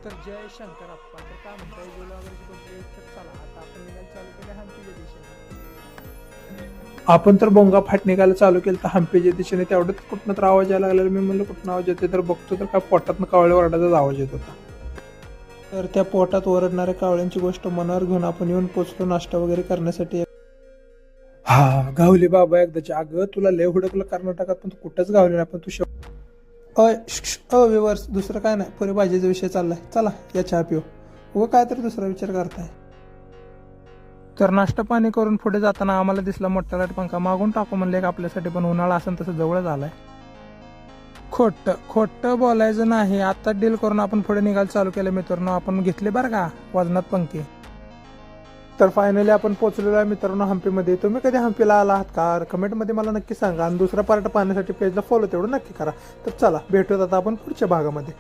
तर जय शंकर अप्पा. तर काय म्हणताय बोला वगैरे कुठले. तर चला आता आपण निघायला चालू केलं हम्पीच्या दिशेने. आपण तर बोंगा फाट निघायला चालू केलं तर हम्पीच्या दिशेने. तेवढंच कुठनं तर आवाज यायला लागलेला. मी म्हणलं कुठनं आवाज येते तर बघतो तर काय पोटातनं कावळे ओरडाचाच आवाज येत होता. तर त्या पोटात ओरडणाऱ्या कावळ्यांची गोष्ट मनावर घेऊन आपण येऊन पोचलो नाश्ता वगैरे करण्यासाठी. हा गावली बाबा एकदाची. अगं तुला लय हुडकलं कर्नाटकात पण तू कुठंच गावली नाही. पण तू व्ह्युअर्स दुसरं काय नाही, पुरे भाजीचा विषय चाललाय. चला या चहा पिऊ. उगं काय तर दुसरा विचार करताय. तर नाश्ता पाणी करून पुढे जाताना आम्हाला दिसला मोठा लाट पंखा. मागून टाकू म्हणले का आपल्यासाठी, पण उन्हाळा असेल तसं जवळच आलाय. खोटं बोलायचं नाही. आता डील करून आपण पुढे निघायला चालू केलं मित्रांनो. आपण घेतले बरं का वजनात पंखे. तर फायनली आपण पोहोचलेलो आहे मित्रांनो हम्पीमध्ये. तुम्ही कधी हम्पीला आला आहात का? कमेंटमध्ये मला नक्की सांगा. आणि दुसरा पार्ट पाहण्यासाठी पेजला फॉलो तेवढं नक्की करा. तर चला भेटूयात आता आपण पुढच्या भागामध्ये.